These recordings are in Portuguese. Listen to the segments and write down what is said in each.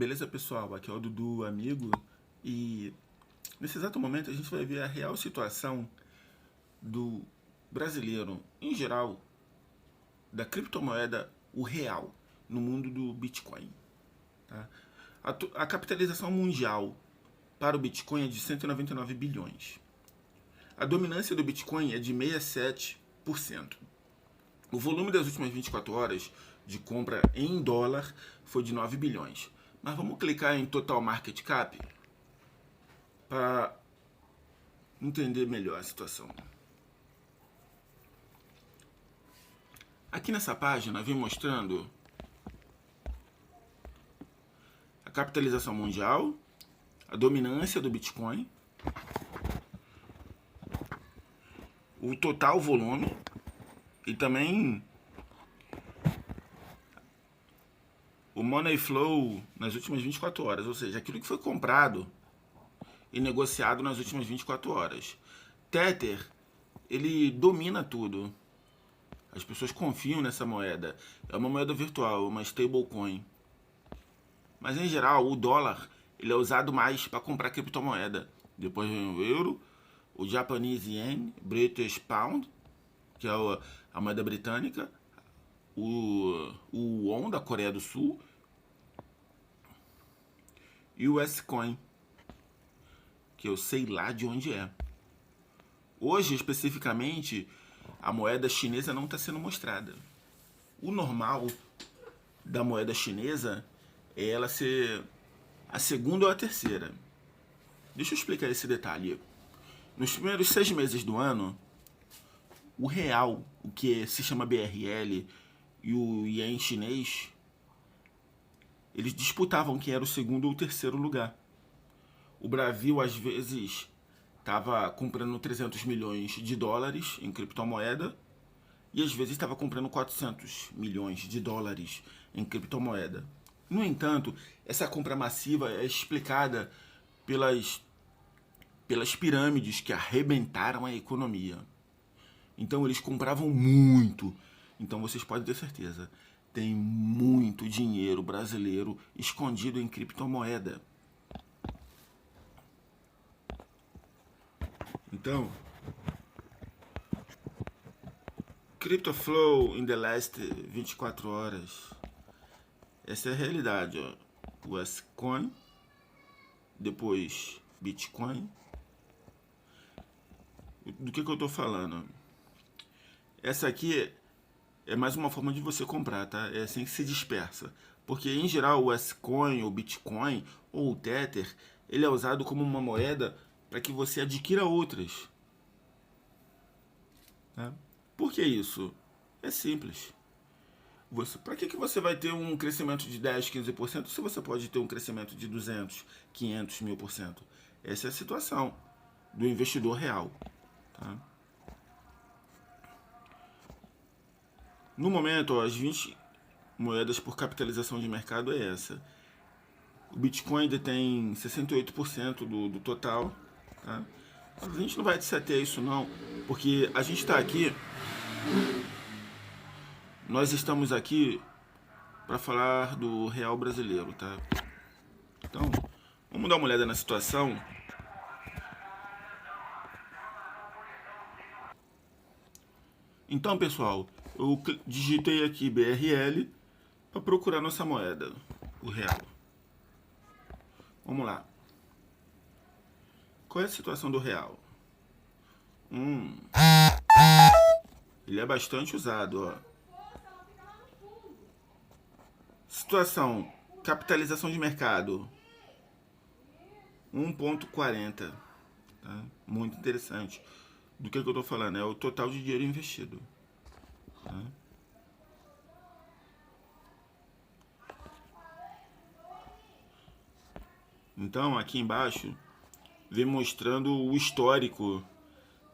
Beleza, pessoal? Aqui é o Dudu, amigo, e nesse exato momento a gente vai ver a real situação do brasileiro, em geral, da criptomoeda, o real, no mundo do Bitcoin. Tá? A capitalização mundial para o Bitcoin é de 199 bilhões. A dominância do Bitcoin é de 67%. O volume das últimas 24 horas de compra em dólar foi de 9 bilhões. Mas vamos clicar em Total Market Cap para entender melhor a situação. Aqui nessa página vem mostrando a capitalização mundial, a dominância do Bitcoin, o total volume e também o money flow nas últimas 24 horas, ou seja, aquilo que foi comprado e negociado nas últimas 24 horas. Tether, ele domina tudo. As pessoas confiam nessa moeda. É uma moeda virtual, uma stablecoin. Mas em geral, o dólar ele é usado mais para comprar criptomoeda. Depois vem o euro, o Japanese Yen, British Pound, que é a moeda britânica, o Won da Coreia do Sul e o S-Coin, que eu sei lá de onde é. Hoje, especificamente, a moeda chinesa não está sendo mostrada. O normal da moeda chinesa é ela ser a segunda ou a terceira. Deixa eu explicar esse detalhe. Nos primeiros 6 meses do ano, o real, o que se chama BRL, e o ien chinês, eles disputavam quem era o segundo ou o terceiro lugar. O Brasil, às vezes, estava comprando 300 milhões de dólares em criptomoeda e às vezes estava comprando 400 milhões de dólares em criptomoeda. No entanto, essa compra massiva é explicada pelas pirâmides que arrebentaram a economia. Então eles compravam muito. Então vocês podem ter certeza, tem muito dinheiro brasileiro escondido em criptomoeda. Então, Crypto Flow in the last 24 horas. Essa é a realidade, ó. O S-Coin, depois Bitcoin. Do que eu tô falando? Essa aqui é mais uma forma de você comprar, tá? É assim que se dispersa. Porque, em geral, o S-Coin, o Bitcoin ou o Tether, ele é usado como uma moeda para que você adquira outras. Tá? Por que isso? É simples. Para que você vai ter um crescimento de 10, 15% se você pode ter um crescimento de 200, 500, 1000%? Essa é a situação do investidor real. Tá? No momento, ó, as 20 moedas por capitalização de mercado é essa. O Bitcoin detém 68% do total. Tá? A gente não vai se ater a isso não, porque a gente está aqui, nós estamos aqui para falar do real brasileiro, tá? Então, vamos dar uma olhada na situação. Então, pessoal, eu digitei aqui BRL para procurar nossa moeda, o real. Vamos lá. Qual é a situação do real? Ele é bastante usado, ó. Situação, capitalização de mercado 1,40. Tá? Muito interessante. Do que eu estou falando? É o total de dinheiro investido. Tá? Então, aqui embaixo, vem mostrando o histórico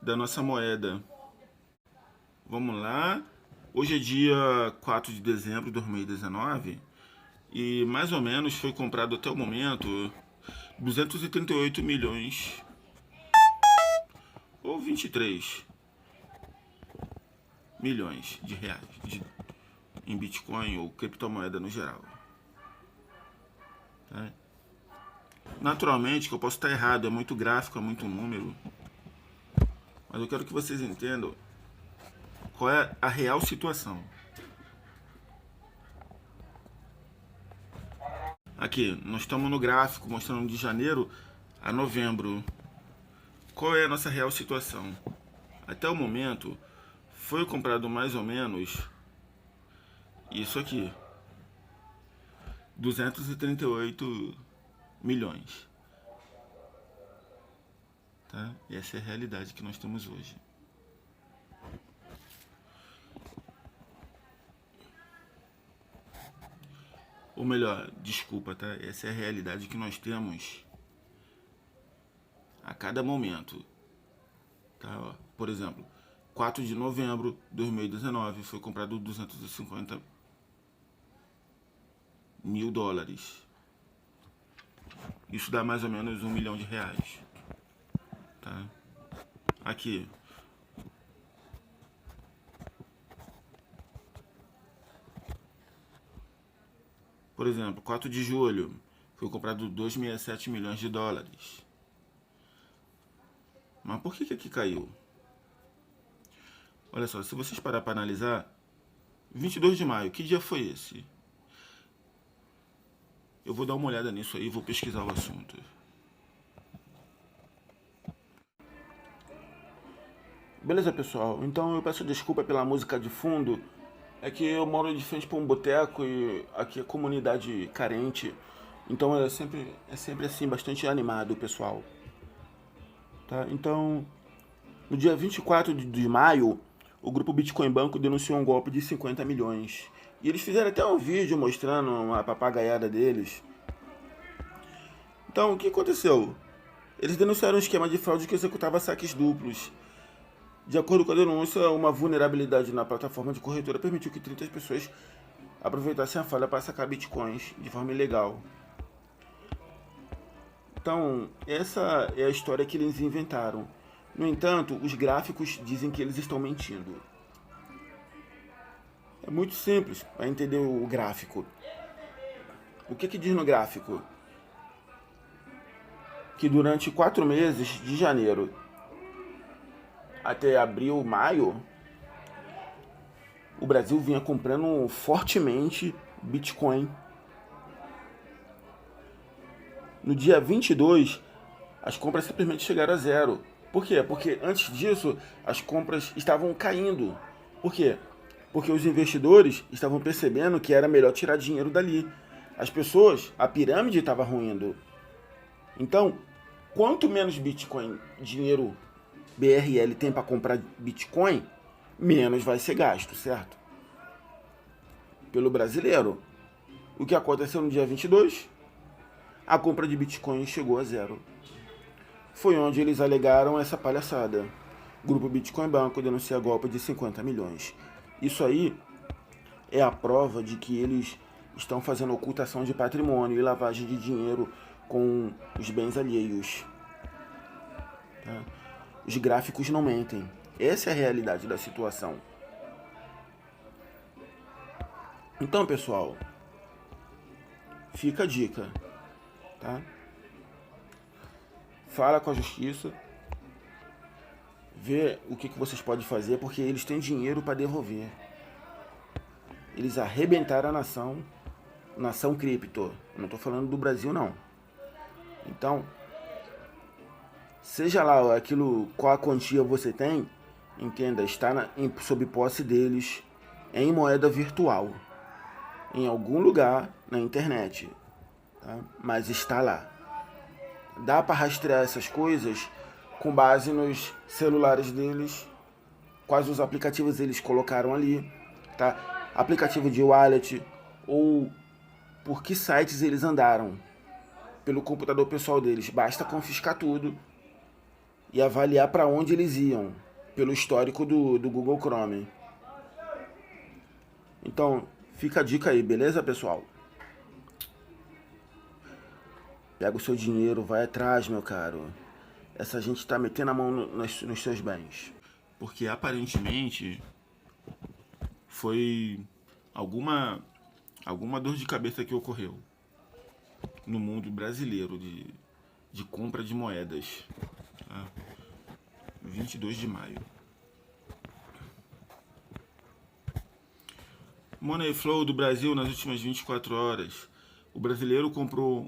da nossa moeda. Vamos lá. Hoje é dia 4 de dezembro de 2019 e mais ou menos foi comprado até o momento 238 milhões ou 23 milhões de reais em Bitcoin ou criptomoeda no geral. Tá? Naturalmente que eu posso estar errado, é muito gráfico, é muito número. Mas eu quero que vocês entendam qual é a real situação. Aqui, nós estamos no gráfico mostrando de janeiro a novembro. Qual é a nossa real situação? Até o momento, foi comprado mais ou menos isso aqui. 238 milhões. Tá? E essa é a realidade que nós temos hoje. Ou melhor, desculpa, tá? Essa é a realidade que nós temos a cada momento. Tá? Por exemplo, 4 de novembro de 2019 foi comprado 250 mil dólares. Isso dá mais ou menos R$1 milhão. Tá? Aqui. Por exemplo, 4 de julho foi comprado 2,67 milhões de dólares. Mas por que aqui caiu? Olha só, se vocês parar para analisar, 22 de maio, que dia foi esse? Eu vou dar uma olhada nisso aí e vou pesquisar o assunto. Beleza, pessoal? Então eu peço desculpa pela música de fundo. É que eu moro de frente para um boteco e aqui é comunidade carente. Então é sempre assim, bastante animado o pessoal. Tá? Então, no dia 24 de maio, o grupo Bitcoin Banco denunciou um golpe de 50 milhões. E eles fizeram até um vídeo mostrando a papagaiada deles. Então, o que aconteceu? Eles denunciaram um esquema de fraude que executava saques duplos. De acordo com a denúncia, uma vulnerabilidade na plataforma de corretora permitiu que 30 pessoas aproveitassem a falha para sacar bitcoins de forma ilegal. Então, essa é a história que eles inventaram. No entanto, os gráficos dizem que eles estão mentindo. É muito simples para entender o gráfico. O que diz no gráfico? Que durante 4 meses, de janeiro até abril, maio, o Brasil vinha comprando fortemente Bitcoin. No dia 22, as compras simplesmente chegaram a zero. Por quê? Porque antes disso, as compras estavam caindo. Por quê? Porque os investidores estavam percebendo que era melhor tirar dinheiro dali. As pessoas, a pirâmide estava ruindo. Então, quanto menos Bitcoin, dinheiro BRL tem para comprar Bitcoin, menos vai ser gasto, certo? Pelo brasileiro. O que aconteceu no dia 22? A compra de Bitcoin chegou a zero. Foi onde eles alegaram essa palhaçada. Grupo Bitcoin Banco denuncia golpe de 50 milhões. Isso aí é a prova de que eles estão fazendo ocultação de patrimônio e lavagem de dinheiro com os bens alheios. Tá? Os gráficos não mentem. Essa é a realidade da situação. Então, pessoal, fica a dica, tá? Fala com a justiça, vê o que vocês podem fazer, porque eles têm dinheiro para devolver. Eles arrebentaram a nação cripto. Eu não estou falando do Brasil, não. Então, seja lá aquilo, qual a quantia você tem, entenda, está sob posse deles em moeda virtual, em algum lugar na internet, tá? Mas está lá. Dá para rastrear essas coisas com base nos celulares deles, quais os aplicativos eles colocaram ali, tá? Aplicativo de wallet ou por que sites eles andaram pelo computador pessoal deles. Basta confiscar tudo e avaliar para onde eles iam pelo histórico do Google Chrome. Então, fica a dica aí, beleza, pessoal? Pega o seu dinheiro, vai atrás, meu caro. Essa gente tá metendo a mão nos seus bens. Porque aparentemente foi alguma dor de cabeça que ocorreu. no mundo brasileiro de compra de moedas. Tá? 22 de maio. Money Flow do Brasil nas últimas 24 horas. O brasileiro comprou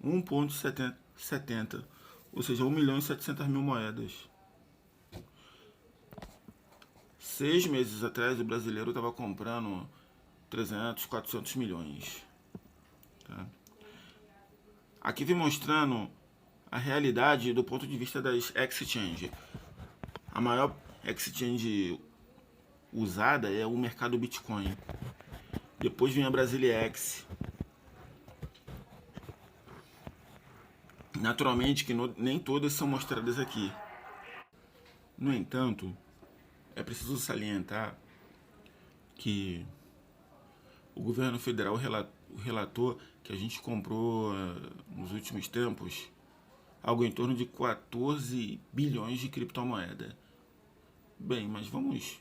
1,70, ou seja, 1.700.000 moedas. 6 meses atrás, o brasileiro estava comprando 300, 400 milhões. Tá? Aqui vem mostrando a realidade do ponto de vista das exchange. A maior exchange usada é o mercado Bitcoin. Depois vem a Brasilex. Naturalmente que nem todas são mostradas aqui. No entanto, é preciso salientar que o governo federal relatou que a gente comprou nos últimos tempos algo em torno de 14 bilhões de criptomoeda. Bem, mas vamos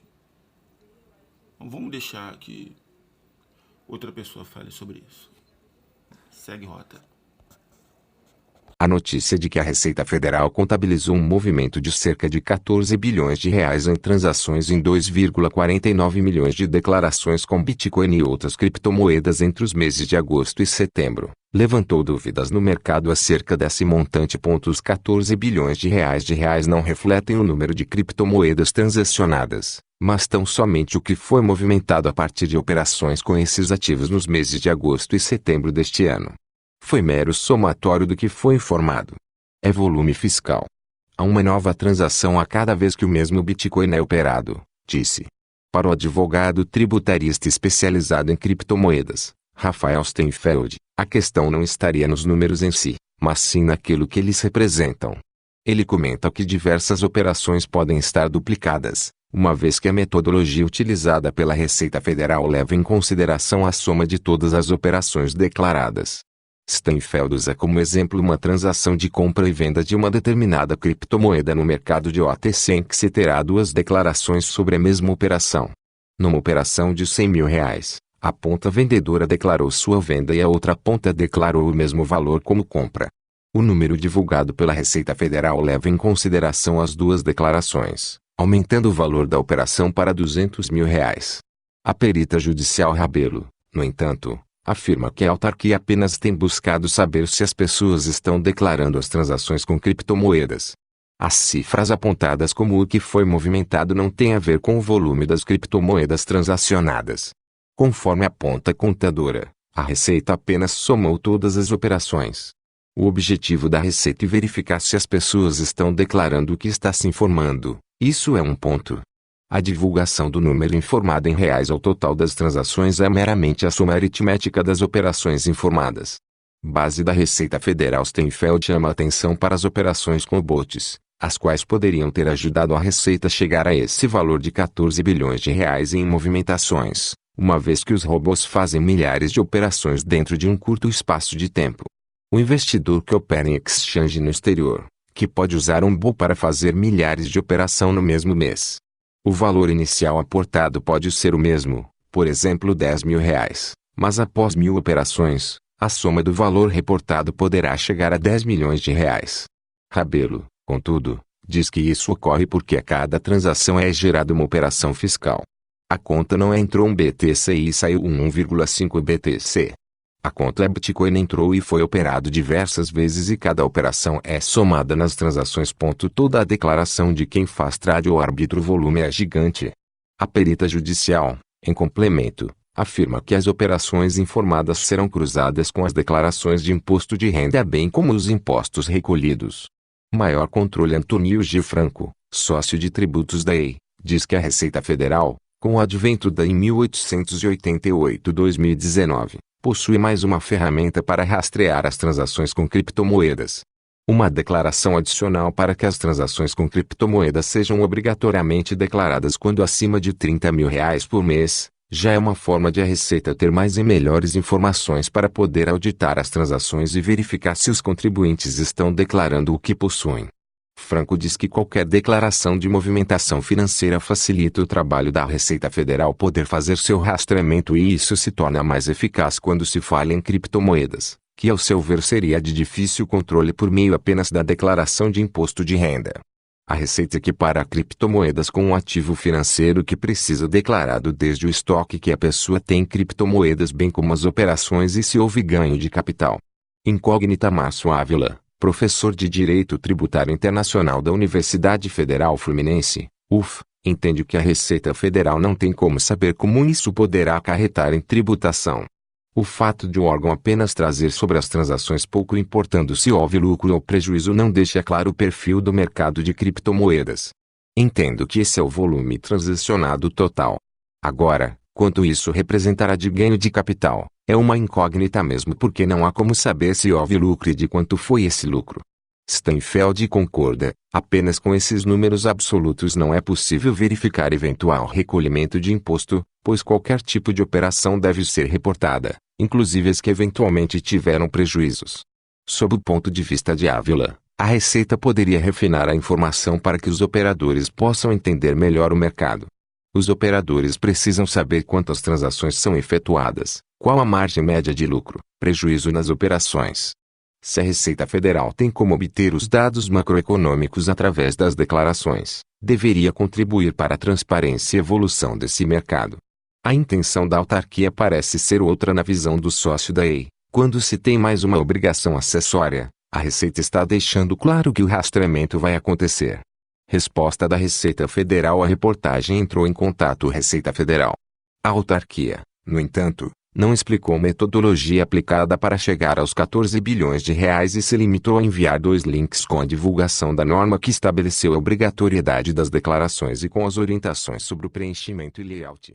deixar que outra pessoa fale sobre isso. Segue rota. A notícia de que a Receita Federal contabilizou um movimento de cerca de 14 bilhões de reais em transações em 2,49 milhões de declarações com Bitcoin e outras criptomoedas entre os meses de agosto e setembro, levantou dúvidas no mercado acerca desse montante. Os 14 bilhões de reais não refletem o número de criptomoedas transacionadas, mas tão somente o que foi movimentado a partir de operações com esses ativos nos meses de agosto e setembro deste ano. Foi mero somatório do que foi informado. É volume fiscal. Há uma nova transação a cada vez que o mesmo Bitcoin é operado, disse. Para o advogado tributarista especializado em criptomoedas, Rafael Steinfeld, a questão não estaria nos números em si, mas sim naquilo que eles representam. Ele comenta que diversas operações podem estar duplicadas, uma vez que a metodologia utilizada pela Receita Federal leva em consideração a soma de todas as operações declaradas. Steinfeld usa como exemplo uma transação de compra e venda de uma determinada criptomoeda no mercado de OTC em que se terá duas declarações sobre a mesma operação. Numa operação de R$100.000, a ponta vendedora declarou sua venda e a outra ponta declarou o mesmo valor como compra. O número divulgado pela Receita Federal leva em consideração as duas declarações, aumentando o valor da operação para R$200.000. A perita judicial Rabelo, no entanto, afirma que a autarquia apenas tem buscado saber se as pessoas estão declarando as transações com criptomoedas. As cifras apontadas como o que foi movimentado não têm a ver com o volume das criptomoedas transacionadas. Conforme aponta a contadora, a Receita apenas somou todas as operações. O objetivo da Receita é verificar se as pessoas estão declarando o que está se informando. Isso é um ponto. A divulgação do número informado em reais ao total das transações é meramente a soma aritmética das operações informadas. Base da Receita Federal. Steinfeld chama a atenção para as operações com bots, as quais poderiam ter ajudado a Receita a chegar a esse valor de 14 bilhões de reais em movimentações, uma vez que os robôs fazem milhares de operações dentro de um curto espaço de tempo. O investidor que opera em exchange no exterior, que pode usar um bot para fazer milhares de operações no mesmo mês. O valor inicial aportado pode ser o mesmo, por exemplo R$10.000, mas após 1.000 operações, a soma do valor reportado poderá chegar a 10 milhões de reais. Rabelo, contudo, diz que isso ocorre porque a cada transação é gerada uma operação fiscal. A conta não entrou um BTC e saiu um 1,5 BTC. A conta Bitcoin entrou e foi operado diversas vezes e cada operação é somada nas transações. Toda a declaração de quem faz trade ou arbitra o volume é gigante. A perita judicial, em complemento, afirma que as operações informadas serão cruzadas com as declarações de imposto de renda bem como os impostos recolhidos. Maior controle. Antônio G. Franco, sócio de tributos da EI, diz que a Receita Federal, com o advento da em 1888-2019, possui mais uma ferramenta para rastrear as transações com criptomoedas. Uma declaração adicional para que as transações com criptomoedas sejam obrigatoriamente declaradas quando acima de R$30.000 por mês, já é uma forma de a Receita ter mais e melhores informações para poder auditar as transações e verificar se os contribuintes estão declarando o que possuem. Franco diz que qualquer declaração de movimentação financeira facilita o trabalho da Receita Federal poder fazer seu rastreamento e isso se torna mais eficaz quando se fala em criptomoedas, que ao seu ver seria de difícil controle por meio apenas da declaração de imposto de renda. A Receita equipara criptomoedas com um ativo financeiro que precisa declarado desde o estoque que a pessoa tem em criptomoedas bem como as operações e se houve ganho de capital. Incógnita Márcio Ávila, professor de Direito Tributário Internacional da Universidade Federal Fluminense, UF, entende que a Receita Federal não tem como saber como isso poderá acarretar em tributação. O fato de o órgão apenas trazer sobre as transações pouco importando se houve lucro ou prejuízo não deixa claro o perfil do mercado de criptomoedas. Entendo que esse é o volume transacionado total. Agora, quanto isso representará de ganho de capital, é uma incógnita mesmo porque não há como saber se houve lucro e de quanto foi esse lucro. Steinfeld concorda, apenas com esses números absolutos não é possível verificar eventual recolhimento de imposto, pois qualquer tipo de operação deve ser reportada, inclusive as que eventualmente tiveram prejuízos. Sob o ponto de vista de Ávila, a Receita poderia refinar a informação para que os operadores possam entender melhor o mercado. Os operadores precisam saber quantas transações são efetuadas, qual a margem média de lucro, prejuízo nas operações. Se a Receita Federal tem como obter os dados macroeconômicos através das declarações, deveria contribuir para a transparência e evolução desse mercado. A intenção da autarquia parece ser outra na visão do sócio da EI. Quando se tem mais uma obrigação acessória, a Receita está deixando claro que o rastreamento vai acontecer. Resposta da Receita Federal à reportagem entrou em contato Receita Federal. A autarquia, no entanto, não explicou metodologia aplicada para chegar aos 14 bilhões de reais e se limitou a enviar 2 links com a divulgação da norma que estabeleceu a obrigatoriedade das declarações e com as orientações sobre o preenchimento e layout.